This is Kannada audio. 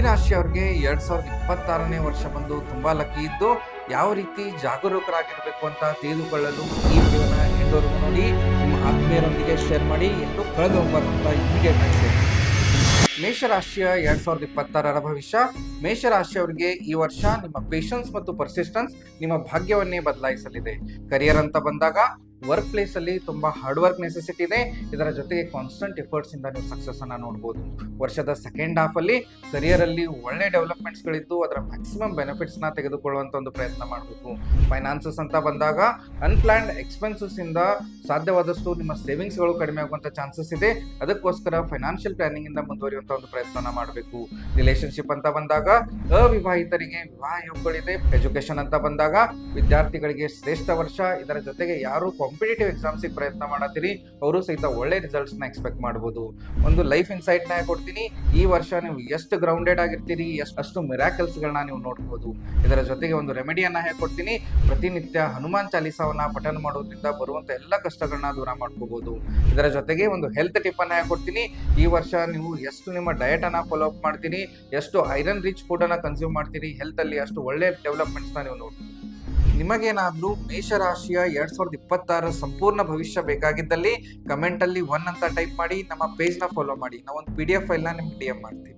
ರಾಶಿಯವರಿಗೆ 2026ನೇ ವರ್ಷ ಬಂದು ತುಂಬಾ ಲಕ್ಕಿ ಇದ್ದು ಯಾವ ರೀತಿ ಜಾಗರೂಕರಾಗಿರಬೇಕು ಅಂತ ತಿಳಿದುಕೊಳ್ಳಲು ಈ ವಿಡಿಯೋನ ಎಂಡ್ವರೆಗೂ ನೋಡಿ. ನಿಮ್ಮ ಆತ್ಮೀಯರೊಂದಿಗೆ ಶೇರ್ ಮಾಡಿ ಎಂದು ಕಳೆದ ಹೋಗ್ಬಾರ್ದಂತ ಇಮಿಡಿಯೇಟ್ ಆಗಿ ಶೇರ್ ಮಾಡಿ. ಮೇಷರಾಶಿಯ 2026ರ ಭವಿಷ್ಯ. ಮೇಷರಾಶಿಯವರಿಗೆ ಈ ವರ್ಷ ನಿಮ್ಮ ಪೇಷನ್ಸ್ ಮತ್ತು ಪರ್ಸಿಸ್ಟೆನ್ಸ್ ನಿಮ್ಮ ಭಾಗ್ಯವನ್ನೇ ಬದಲಾಯಿಸಲಿದೆ. ಕರಿಯರ್ ಅಂತ ಬಂದಾಗ ವರ್ಕ್ ಪ್ಲೇಸ್ ಅಲ್ಲಿ ತುಂಬಾ ಹಾರ್ಡ್ ವರ್ಕ್ ನೆಸೆಸಿಟಿ ಇದೆ. ಇದರ ಜೊತೆಗೆ ಕಾನ್ಸ್ಟೆಂಟ್ ಎಫರ್ಟ್ಸ್ ಇಂದ ನೀವು ಸಕ್ಸಸ್ ಅನ್ನ ನೋಡಬಹುದು. ವರ್ಷದ ಸೆಕೆಂಡ್ ಹಾಫ್ ಅಲ್ಲಿ ಕರಿಯರ್ ಅಲ್ಲಿ ಒಳ್ಳೆ ಡೆವಲಪ್ಮೆಂಟ್ಸ್ ಗಳಿದ್ದು ಅದರ ಮ್ಯಾಕ್ಸಿಮಮ್ ಬೆನಿಫಿಟ್ಸ್ ನ ತೆಗೆದುಕೊಳ್ಳುವಂತ ಒಂದು ಪ್ರಯತ್ನ ಮಾಡಬೇಕು. ಫೈನಾನ್ಸಸ್ ಅಂತ ಬಂದಾಗ ಅನ್ಪ್ಲಾನ್ಡ್ ಎಕ್ಸ್ಪೆನ್ಸಸ್ ಇಂದ ಸಾಧ್ಯವಾದಷ್ಟು ನಿಮ್ಮ ಸೇವಿಂಗ್ಸ್ ಗಳು ಕಡಿಮೆ ಆಗುವಂತ ಚಾನ್ಸಸ್ ಇದೆ. ಅದಕ್ಕೋಸ್ಕರ ಫೈನಾನ್ಷಿಯಲ್ ಪ್ಲಾನಿಂಗ್ ಇಂದ ಮುಂದುವರಿಯುವಂತ ಒಂದು ಪ್ರಯತ್ನ ಮಾಡಬೇಕು. ರಿಲೇಶನ್ಶಿಪ್ ಅಂತ ಬಂದಾಗ ಅವಿವಾಹಿತರಿಗೆ ವಿವಾಹ ಯೋಗಗಳಿದೆ. ಎಜುಕೇಶನ್ ಅಂತ ಬಂದಾಗ ವಿದ್ಯಾರ್ಥಿಗಳಿಗೆ ಶ್ರೇಷ್ಠ ವರ್ಷ. ಇದರ ಜೊತೆಗೆ ಯಾರು ಕಾಂಪಿಟೇಟಿವ್ ಎಕ್ಸಾಮ್ಸ್ ಪ್ರಯತ್ನ ಮಾಡತ್ತೀರಿ ಅವರು ಸಹಿತ ಒಳ್ಳೆ ರಿಸಲ್ಟ್ಸ್ ನ ಎಕ್ಸ್ಪೆಕ್ಟ್ ಮಾಡಬಹುದು. ಒಂದು ಲೈಫ್ ಇನ್ಸೈಟ್ ನ ಕೊಡ್ತೀನಿ. ಈ ವರ್ಷ ನೀವು ಎಷ್ಟು ಗ್ರೌಂಡೆಡ್ ಆಗಿರ್ತೀರಿ ಅಷ್ಟು ಮಿರಾಕಲ್ಸ್ ಗಳನ್ನ ನೀವು ನೋಡಬಹುದು. ಇದರ ಜೊತೆಗೆ ಒಂದು ರೆಮಿಡಿಯನ್ನ ಹೇಳ್ಕೊಡ್ತೀನಿ. ಪ್ರತಿನಿತ್ಯ ಹನುಮಾನ್ ಚಾಲೀಸವನ್ನ ಪಠನ ಮಾಡೋದ್ರಿಂದ ಬರುವಂತ ಎಲ್ಲ ಕಷ್ಟಗಳನ್ನ ದೂರ ಮಾಡ್ಕೋಬಹುದು. ಇದರ ಜೊತೆಗೆ ಒಂದು ಹೆಲ್ತ್ ಟಿಪ್ ಅನ್ನ ಹೇಳ್ಕೊಡ್ತೀನಿ. ಈ ವರ್ಷ ನೀವು ಎಷ್ಟು ನಿಮ್ಮ ಡಯಟ್ ಅನ್ನ ಫಾಲೋ ಅಪ್ ಮಾಡ್ತೀರಿ, ಎಷ್ಟು ಐರನ್ ರಿಚ್ ಫುಡ್ ಅನ್ನ ಕನ್ಸ್ಯೂಮ್ ಮಾಡ್ತೀರಿ, ಹೆಲ್ತ್ ಅಲ್ಲಿ ಅಷ್ಟು ಒಳ್ಳೆ ಡೆವಲಪ್ಮೆಂಟ್ಸ್ ನ ನೀವು ನೋಡ್ತೀರಿ. ನಿಮಗೇನಾದ್ರೂ ಮೇಷರಾಶಿಯ 2026 ಸಂಪೂರ್ಣ ಭವಿಷ್ಯ ಬೇಕಾಗಿದ್ದಲ್ಲಿ ಕಮೆಂಟ್ ಅಲ್ಲಿ 1 ಅಂತ ಟೈಪ್ ಮಾಡಿ. ನಮ್ಮ ಪೇಜ್ ನ ಫಾಲೋ ಮಾಡಿ. ನಾವು ಒಂದು PDF ಫೈಲ್ ನ ನಿಮ್ಗೆ DM ಮಾಡ್ತೀವಿ.